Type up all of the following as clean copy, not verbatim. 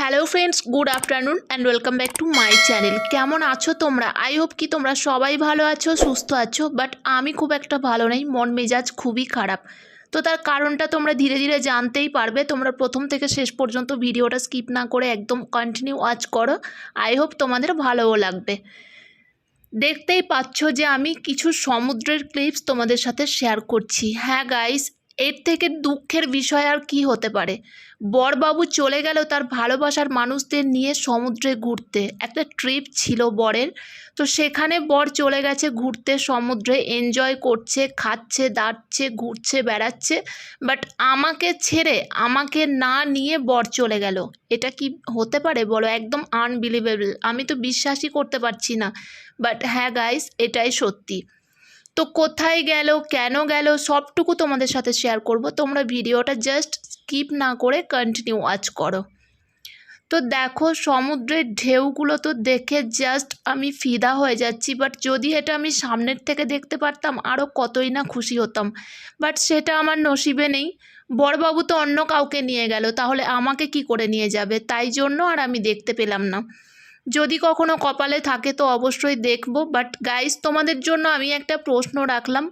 Hello friends, good afternoon and welcome back to my channel. কেমন আছো তোমরা? I hope কি তোমরা সবাই ভালো আছো, সুস্থ আছো। বাট আমি খুব একটা ভালো নেই, মন মেজাজ খুবই খারাপ। তো তার কারণটা তোমরা ধীরে ধীরে জানতেই পারবে। তোমরা প্রথম থেকে শেষ পর্যন্ত ভিডিওটা স্কিপ না করে একদম কন্টিনিউ ওয়াচ করো। আই হোপ তোমাদের ভালোও লাগবে। দেখতেই পাচ্ছ যে আমি কিছু সমুদ্রের ক্লিপস তোমাদের সাথে শেয়ার করছি। হ্যাঁ গাইস, এর থেকে দুঃখের বিষয় আর কি হতে পারে। বরবাবু চলে গেল তার ভালোবাসার মানুষদের নিয়ে সমুদ্রে ঘুরতে। একটা ট্রিপ ছিল বরের, তো সেখানে বর চলে গেছে ঘুরতে, সমুদ্রে এনজয় করছে, খাচ্ছে দাচ্ছে, ঘুরছে বেড়াচ্ছে। বাট আমাকে ছেড়ে, আমাকে না নিয়ে বর চলে গেল। এটা কি হতে পারে বলো? একদম আনবিলিভেবল। আমি তো বিশ্বাসই করতে পারছি না। বাট হ্যাঁ গাইস, এটাই সত্যি। তো কোথায় গেল, কেন গেল, সবটুকু তোমাদের সাথে শেয়ার করব। তোমরা ভিডিওটা জাস্ট স্কিপ না করে কন্টিনিউ ওয়াচ করো। তো দেখো সমুদ্রের ঢেউগুলো তো দেখে জাস্ট আমি ফিদা হয়ে যাচ্ছি। বাট যদি এটা আমি সামনের থেকে দেখতে পারতাম আরও কতই না খুশি হতাম। বাট সেটা আমার নসিবে নেই। বড়বাবু তো অন্য কাউকে নিয়ে গেল, তাহলে আমাকে কি করে নিয়ে যাবে? তাই জন্য আর আমি দেখতে পেলাম না। যদি কখনো কপালে থাকে তো অবশ্যই দেখব। বাট গাইস, তোমাদের জন্য আমি একটা প্রশ্ন রাখলাম,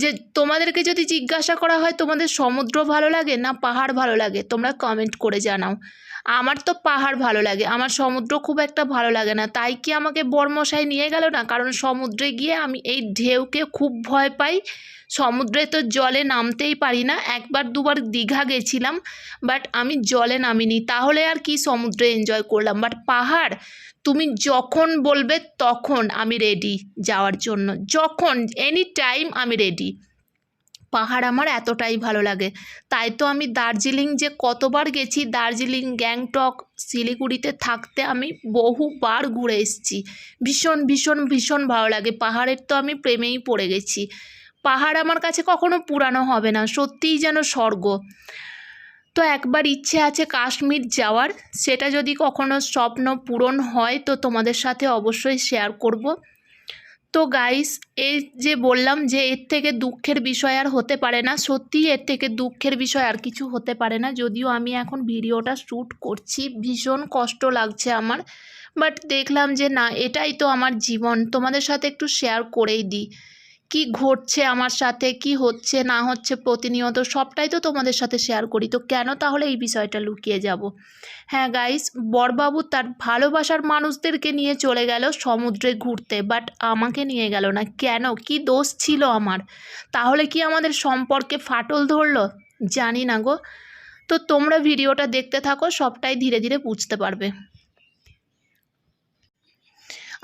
যে তোমাদেরকে যদি জিজ্ঞাসা করা হয় তোমাদের সমুদ্র ভালো লাগে না পাহাড় ভালো লাগে, তোমরা কমেন্ট করে জানাও। আমার তো পাহাড় ভালো লাগে, আমার সমুদ্র খুব একটা ভালো লাগে না। তাই কি আমাকে বরমশাই নিয়ে গেল না? কারণ সমুদ্রে গিয়ে আমি এই ঢেউকে খুব ভয় পাই। সমুদ্রে তো জলে নামতেই পারি না। একবার দুবার দীঘা গেছিলাম, বাট আমি জলে নামিনি। তাহলে আর কি সমুদ্রে এনজয় করলাম? বাট পাহাড়, তুমি যখন বলবে তখন আমি রেডি যাওয়ার জন্য, যখন এনি টাইম আমি রেডি। পাহাড় আমার এতটাই ভালো লাগে। তাই তো আমি দার্জিলিং যে কতবার গেছি, দার্জিলিং, গ্যাংটক, শিলিগুড়িতে থাকতে আমি বহুবার ঘুরে এসেছি। ভীষণ ভীষণ ভীষণ ভালো লাগে। পাহাড়ের তো আমি প্রেমেই পড়ে গেছি। পাহাড় আমার কাছে কখনো পুরানো হবে না, সত্যিই যেন স্বর্গ। তো একবার ইচ্ছে আছে কাশ্মীর যাওয়ার। সেটা যদি কখনো স্বপ্ন পূরণ হয় তো তোমাদের সাথে অবশ্যই শেয়ার করব। তো গাইস, এই যে বললাম যে এর থেকে দুঃখের বিষয় আর হতে পারে না, সত্যিই এর থেকে দুঃখের বিষয় আর কিছু হতে পারে না। যদিও আমি এখন ভিডিওটা শ্যুট করছি, ভীষণ কষ্ট লাগছে আমার। বাট দেখলাম যে না, এটাই তো আমার জীবন, তোমাদের সাথে একটু শেয়ার করেই দিই। কি ঘটছে আমার সাথে, কি হচ্ছে না হচ্ছে প্রতিনিয়ত সবটাই তো তোমাদের সাথে শেয়ার করি। তো কেন তাহলে এই বিষয়টা লুকিয়ে যাব? হ্যাঁ গাইস, বরবাবু তার ভালোবাসার মানুষদেরকে নিয়ে চলে গেল সমুদ্রে ঘুরতে, বাট আমাকে নিয়ে গেল না। কেন? কি দোষ ছিল আমার? তাহলে কি আমাদের সম্পর্কে ফাটল ধরলো? জানি না গো। তো তোমরা ভিডিওটা দেখতে থাকো, সবটাই ধীরে ধীরে বুঝতে পারবে।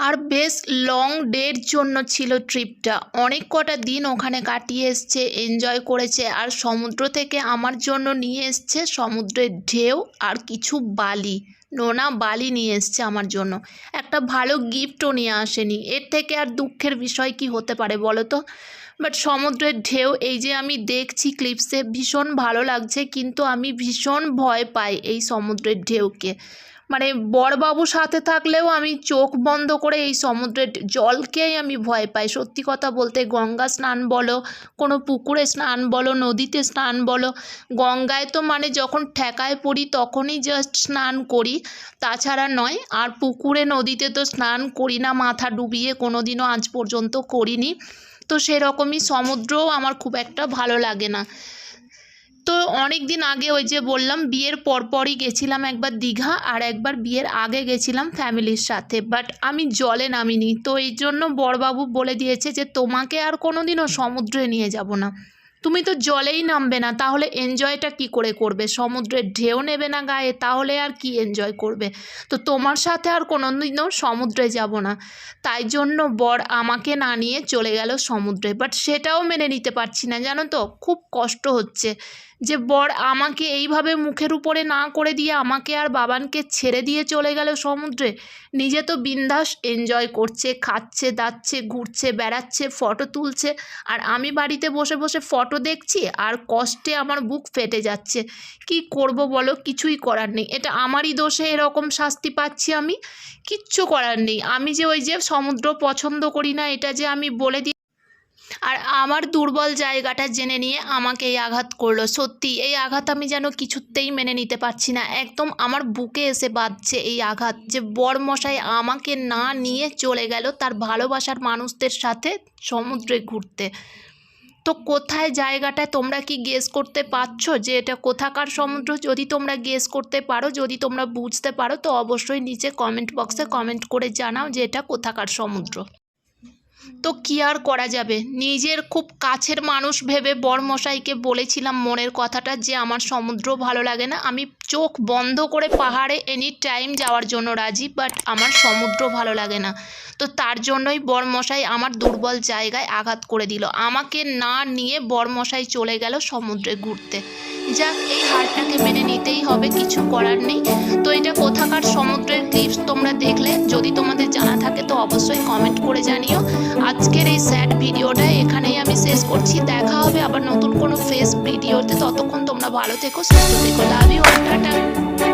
আর বেশ লং ডের জন্য ছিল ট্রিপটা। অনেক কটা দিন ওখানে কাটিয়ে এসছে, এনজয় করেছে। আর সমুদ্র থেকে আমার জন্য নিয়ে এসছে সমুদ্রের ঢেউ আর কিছু বালি, নোনা বালি নিয়ে এসছে আমার জন্য। একটা ভালো গিফটও নিয়ে আসেনি। এর থেকে আর দুঃখের বিষয় কি হতে পারে বলো তো? বাট সমুদ্রের ঢেউ এই যে আমি দেখছি ক্লিপসে, ভীষণ ভালো লাগছে। কিন্তু আমি ভীষণ ভয় পাই এই সমুদ্রের ঢেউকে। মানে বড়বাবুর সাথে থাকলেও আমি চোখ বন্ধ করে এই সমুদ্রের জলকেই আমি ভয় পাই। সত্যি কথা বলতে, গঙ্গা স্নান বলো, কোনো পুকুরে স্নান বলো, নদীতে স্নান বলো, গঙ্গায় তো মানে যখন ঠেকায় পড়ি তখনই জাস্ট স্নান করি, তাছাড়া নয়। আর পুকুরে নদীতে তো স্নান করি না, মাথা ডুবিয়ে কোনো দিনও আজ পর্যন্ত করিনি। তো সেরকমই সমুদ্রও আমার খুব একটা ভালো লাগে না। তো অনেক দিন আগে ওই যে বললাম বিয়ের পরপরই গেছিলাম একবার দীঘা, আর একবার বিয়ের আগে গেছিলাম ফ্যামিলির সাথে। বাট আমি জলে নামিনি। তো এই জন্য বড়বাবু বলে দিয়েছে যে তোমাকে আর কোনো দিনও সমুদ্রে নিয়ে যাব না। তুমি তো জলেই নামবে না, তাহলে এনজয়টা কি করে করবে? সমুদ্রের ঢেউ নেবে না গায়ে, তাহলে আর কি এনজয় করবে? তো তোমার সাথে আর কোনো দিনও সমুদ্রে যাব না। তাই জন্য বর আমাকে না নিয়ে চলে গেল সমুদ্রে। বাট সেটাও মেনে নিতে পারছি না, জানো তো, খুব কষ্ট হচ্ছে যে বর আমাকে এইভাবে মুখের উপরে না করে দিয়ে আমাকে আর বাবানকে ছেড়ে দিয়ে চলে গেল সমুদ্রে। নিজে তো বিন্দাস এনজয় করছে, খাচ্ছে দাচ্ছে, ঘুরছে বেড়াচ্ছে, ফটো তুলছে। আর আমি বাড়িতে বসে বসে ফটো দেখছি আর কষ্টে আমার বুক ফেটে যাচ্ছে। কি করব বলো? কিছুই করার নেই। এটা আমারই দোষে এরকম শাস্তি পাচ্ছি আমি। কিচ্ছু করার নেই। আমি যে ওই যে সমুদ্র পছন্দ করি না এটা যে আমি বলে দিই, আর আমার দুর্বল জায়গাটা জেনে নিয়ে আমাকে এই আঘাত করলো। সত্যি এই আঘাত আমি যেন কিছুতেই মেনে নিতে পারছি না, একদম আমার বুকে এসে বাজছে এই আঘাত, যে বরমশাই আমাকে না নিয়ে চলে গেল তার ভালোবাসার মানুষদের সাথে সমুদ্রে ঘুরতে। তো কোথায় জায়গাটায় তোমরা কি গেস করতে পারছো যে এটা কোথাকার সমুদ্র? যদি তোমরা গেস করতে পারো, যদি তোমরা বুঝতে পারো, তো অবশ্যই নিচে কমেন্ট বক্সে কমেন্ট করে জানাও যে এটা কোথাকার সমুদ্র। তো কি আর করা যাবে, নিজের খুব কাছের মানুষ ভেবে বরমশাইকে বলেছিলাম মনের কথাটা যে আমার সমুদ্র ভালো লাগে না, আমি চোখ বন্ধ করে পাহাড়ে এনি টাইম যাওয়ার জন্য রাজি, বাট আমার সমুদ্র ভালো লাগে না। তো তার জন্যই বরমশাই আমার দুর্বল জায়গায় আঘাত করে দিল, আমাকে না নিয়ে বরমশাই চলে গেল সমুদ্রে ঘুরতে। যাক, এই হারটাকে মেনে নিতেই হবে, কিছু করার নেই। তো এটা কোথাকার সমুদ্রের ক্লিপস তোমরা দেখলে, যদি তোমাদের জানা থাকে তো অবশ্যই কমেন্ট করে জানিও। আজকের এই স্যাড ভিডিওটা এখানেই আমি শেষ করছি, দেখা হবে আবার নতুন কোনো ফেস ভিডিওতে। ততক্ষণ তোমরা ভালো থেকো, সুস্থ থেকো, লাভ ইউ, টাটা।